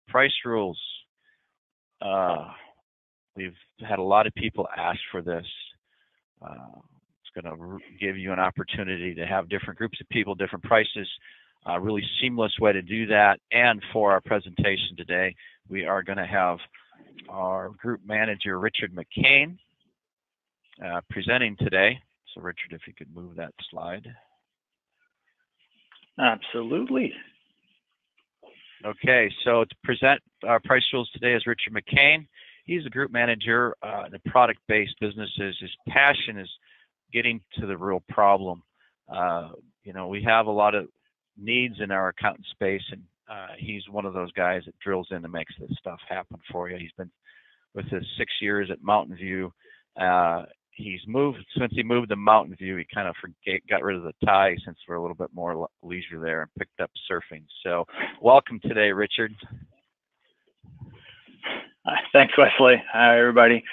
price rules. We've had a lot of people ask for this. It's going to give you an opportunity to have different groups of people, different prices, a really seamless way to do that. And for our presentation today, we are going to have our group manager, Richard McCain, presenting today. So Richard, if you could move that slide. Absolutely. Okay, so to present our price rules today is Richard McCain. He's a group manager in the product-based businesses. His passion is getting to the real problem. You know, we have a lot of needs in our accountant space, and he's one of those guys that drills in and makes this stuff happen for you. He's been with his 6 years at Mountain View. Since he moved to Mountain View, he kind of got rid of the tie since we're a little bit more leisure there, and picked up surfing. So welcome today, Richard. Thanks, Wesley. Hi, everybody.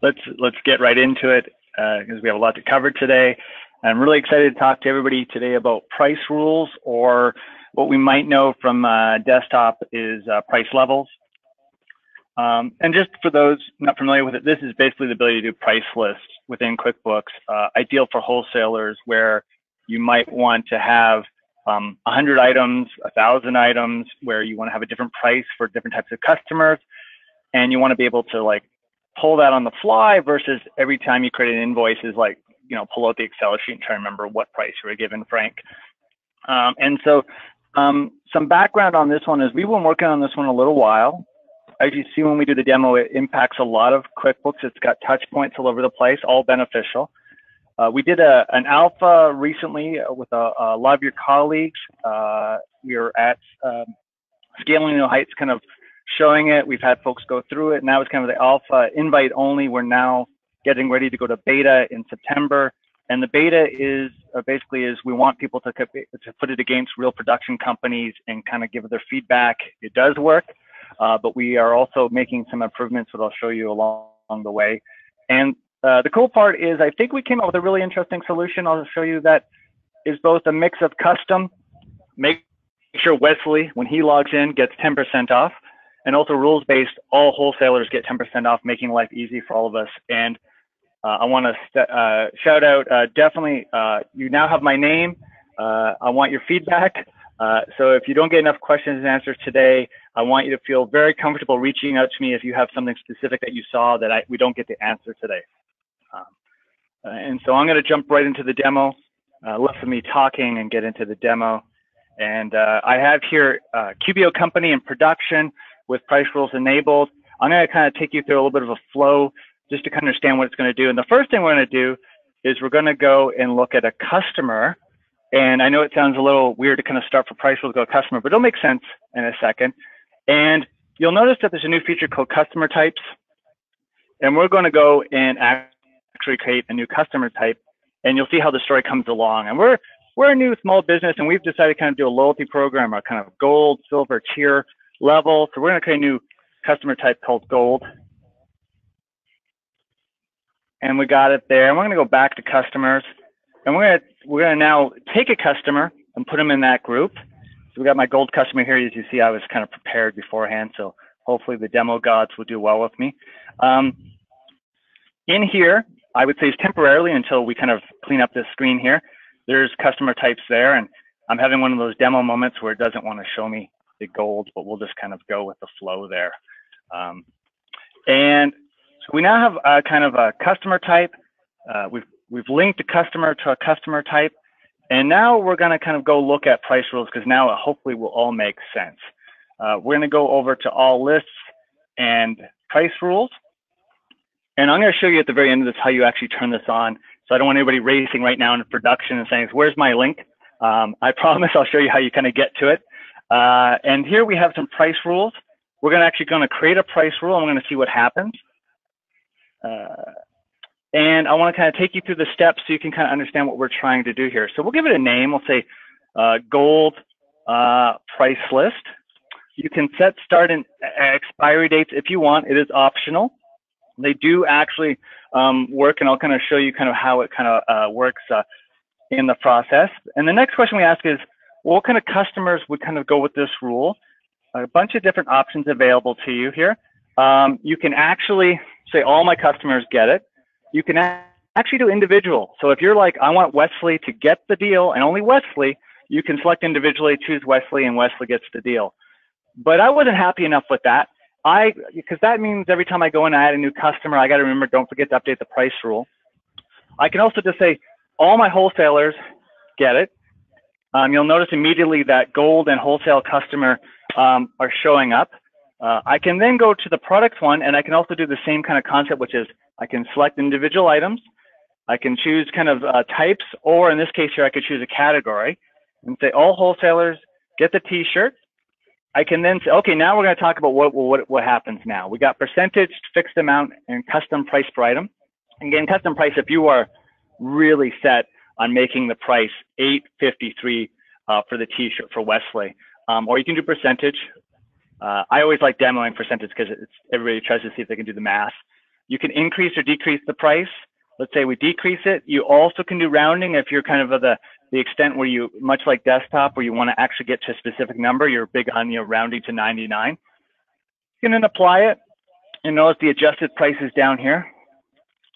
Let's get right into it because we have a lot to cover today. I'm really excited to talk to everybody today about price rules, or what we might know from desktop is price levels. And just for those not familiar with it, this is basically the ability to do price lists within QuickBooks, ideal for wholesalers where you might want to have 100 items, 1,000 items, where you want to have a different price for different types of customers, and you want to be able to like pull that on the fly versus every time you create an invoice is like, you know, pull out the Excel sheet and try to remember what price you were given, Frank. And so some background on this one is we've been working on this one a little while. As you see when we do the demo, it impacts a lot of QuickBooks. It's got touch points all over the place, all beneficial. We did an alpha recently with a lot of your colleagues. We were at Scaling New Heights kind of showing it. We've had folks go through it. Now it's kind of the alpha invite only. We're now getting ready to go to beta in September. And the beta is basically we want people to put it against real production companies and kind of give their feedback. It does work. But we are also making some improvements that I'll show you along the way. And the cool part is I think we came up with a really interesting solution. I'll show you that is both a mix of custom, make sure Wesley, when he logs in, gets 10% off, and also rules-based, all wholesalers get 10% off, making life easy for all of us. And I want to shout out, definitely, you now have my name. I want your feedback. So if you don't get enough questions and answers today, I want you to feel very comfortable reaching out to me if you have something specific that you saw that we don't get to answer today. And so I'm going to jump right into the demo, less of me talking and get into the demo. And I have here QBO company in production with price rules enabled. I'm going to kind of take you through a little bit of a flow just to kind of understand what it's going to do. And the first thing we're going to do is we're going to go and look at a customer. And I know it sounds a little weird to kind of start for price rules, go customer, but it'll make sense in a second. And you'll notice that there's a new feature called customer types. And we're going to go and actually create a new customer type. And you'll see how the story comes along. And we're a new small business, and we've decided to kind of do a loyalty program, a kind of gold, silver tier level. So we're going to create a new customer type called gold. And we got it there. And we're going to go back to customers. And we're going to now take a customer and put them in that group. So we got my gold customer here. As you see, I was kind of prepared beforehand. So hopefully the demo gods will do well with me. In here, I would say is temporarily until we kind of clean up this screen here. There's customer types there. And I'm having one of those demo moments where it doesn't want to show me the gold, but we'll just kind of go with the flow there. And so we now have a kind of a customer type. We've linked a customer to a customer type. And now we're going to kind of go look at price rules because now it hopefully will all make sense. We're going to go over to all lists and price rules. And I'm going to show you at the very end of this how you actually turn this on. So I don't want anybody racing right now in production and saying, where's my link? I promise I'll show you how you kind of get to it. And here we have some price rules. We're actually going to create a price rule. I'm going to see what happens. And I want to kind of take you through the steps so you can kind of understand what we're trying to do here. So we'll give it a name. We'll say gold price list. You can set start and expiry dates if you want. It is optional. They do actually work, and I'll kind of show you kind of how it kind of works in the process. And the next question we ask is, well, what kind of customers would kind of go with this rule? a bunch of different options available to you here. You can actually say all my customers get it. You can actually do individual. So if you're like, I want Wesley to get the deal and only Wesley, you can select individually, choose Wesley, and Wesley gets the deal. But I wasn't happy enough with that. Because that means every time I go and I add a new customer, I got to remember, don't forget to update the price rule. I can also just say all my wholesalers get it. You'll notice immediately that gold and wholesale customer are showing up. I can then go to the products one, and I can also do the same kind of concept, which is I can select individual items. I can choose kind of types, or in this case here, I could choose a category and say all wholesalers get the t-shirt. I can then say, okay, now we're going to talk about what happens now. We got percentage, fixed amount, and custom price per item. Again, custom price, if you are really set on making the price $8.53 for the t-shirt for Wesley, or you can do percentage. I always like demoing percentage because everybody tries to see if they can do the math. You can increase or decrease the price. Let's say we decrease it. You also can do rounding if you're kind of the extent where you, much like desktop, where you want to actually get to a specific number. You're big on rounding to 99. You can then apply it. And notice the adjusted price is down here,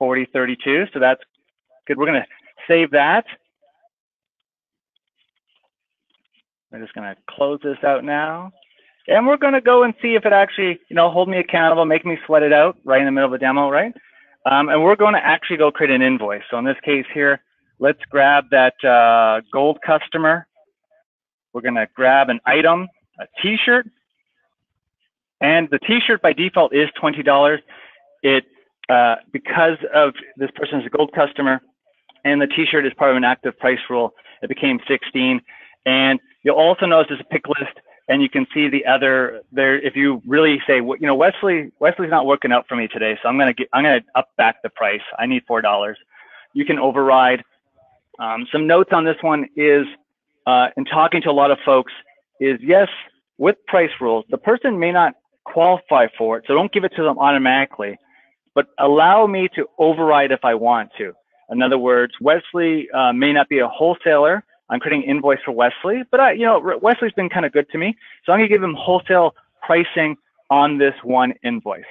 $40.32. So that's good. We're going to save that. I'm just going to close this out now. And we're going to go and see if it actually, hold me accountable, make me sweat it out right in the middle of a demo, right? And we're going to actually go create an invoice. So in this case here, let's grab that gold customer. We're going to grab an item, a t-shirt. And the t-shirt by default is $20. Because of this person's a gold customer and the t-shirt is part of an active price rule, it became 16. And you'll also notice there's a pick list. And you can see the other there. If you really say, Wesley's not working out for me today, so I'm gonna up back the price. I need $4. You can override. Some notes on this one is, in talking to a lot of folks, is yes, with price rules, the person may not qualify for it, so don't give it to them automatically, but allow me to override if I want to. In other words, Wesley may not be a wholesaler. I'm creating an invoice for Wesley, but Wesley's been kind of good to me, so I'm going to give him wholesale pricing on this one invoice.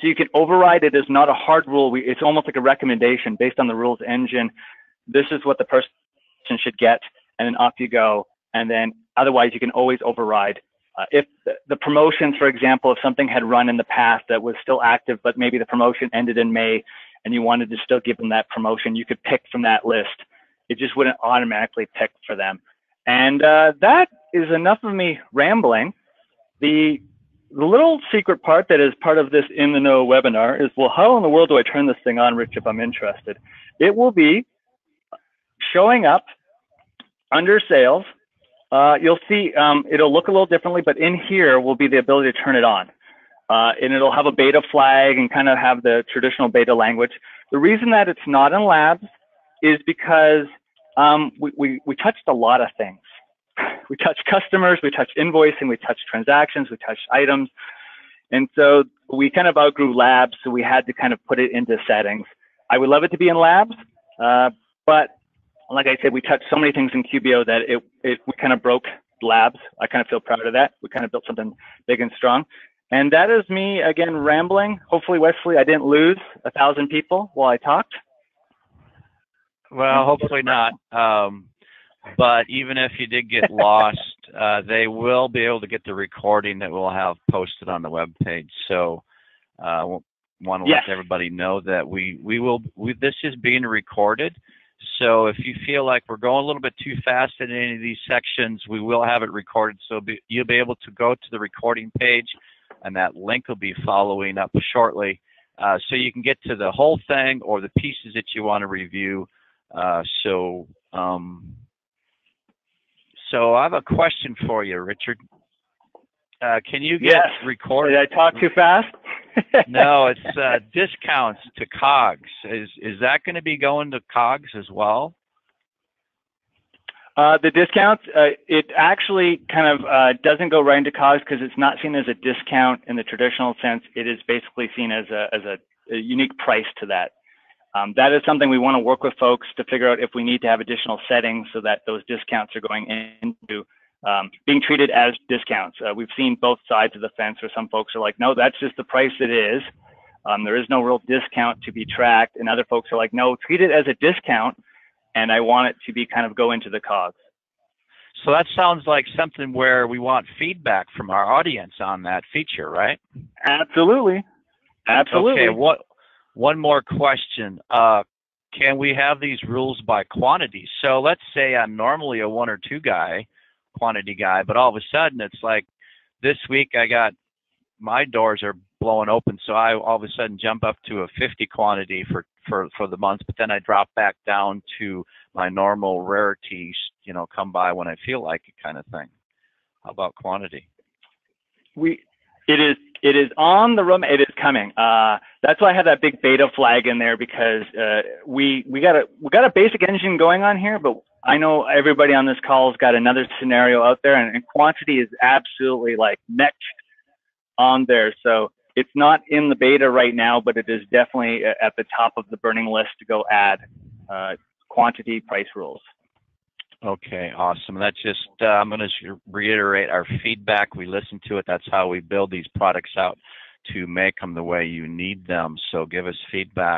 So you can override it. It's not a hard rule. It's almost like a recommendation based on the rules engine. This is what the person should get, and then off you go. And then otherwise, you can always override. If the promotions, for example, if something had run in the past that was still active, but maybe the promotion ended in May, and you wanted to still give them that promotion, you could pick from that list. It just wouldn't automatically pick for them. And that is enough of me rambling. The little secret part that is part of this In the Know webinar is, well, how in the world do I turn this thing on, Rich, if I'm interested? It will be showing up under sales. You'll see it'll look a little differently, but in here will be the ability to turn it on. And it'll have a beta flag and kind of have the traditional beta language. The reason that it's not in labs is because we touched a lot of things. We touched customers, we touched invoicing, we touched transactions, we touched items. And so we kind of outgrew labs, so we had to kind of put it into settings. I would love it to be in labs, but like I said, we touched so many things in QBO that we kind of broke labs. I kind of feel proud of that. We kind of built something big and strong. And that is me, again, rambling. Hopefully, Wesley, I didn't lose 1,000 people while I talked. Well, hopefully not. But even if you did get lost, they will be able to get the recording that we'll have posted on the webpage. So I want to let everybody know that this is being recorded. So if you feel like we're going a little bit too fast in any of these sections, we will have it recorded. So you'll be able to go to the recording page, and that link will be following up shortly. So you can get to the whole thing or the pieces that you want to review. So I have a question for you, Richard. Can you get recorded? Did I talk too fast? No, it's discounts to COGS. Is that going to be going to COGS as well? The discounts, it actually kind of doesn't go right into COGS because it's not seen as a discount in the traditional sense. It is basically seen as a unique price to that. That is something we want to work with folks to figure out if we need to have additional settings so that those discounts are going into being treated as discounts. We've seen both sides of the fence where some folks are like, no, that's just the price it is. There is no real discount to be tracked. And other folks are like, no, treat it as a discount. And I want it to be kind of go into the COGS. So that sounds like something where we want feedback from our audience on that feature, right? Absolutely. Absolutely. Okay, one more question. Can we have these rules by quantity? So let's say I'm normally a 1 or 2 guy, quantity guy, but all of a sudden it's like this week my doors are blowing open, so I all of a sudden jump up to a 50 quantity for the month, but then I drop back down to my normal rarities, come by when I feel like it kind of thing. How about quantity? It is on the road. It is coming. That's why I had that big beta flag in there, because we got a basic engine going on here, but I know everybody on this call has got another scenario out there, and quantity is absolutely like next on there. So it's not in the beta right now, but it is definitely at the top of the burning list to go add quantity price rules. Okay, awesome. That's just, I'm going to reiterate our feedback. We listen to it. That's how we build these products out to make them the way you need them. So give us feedback.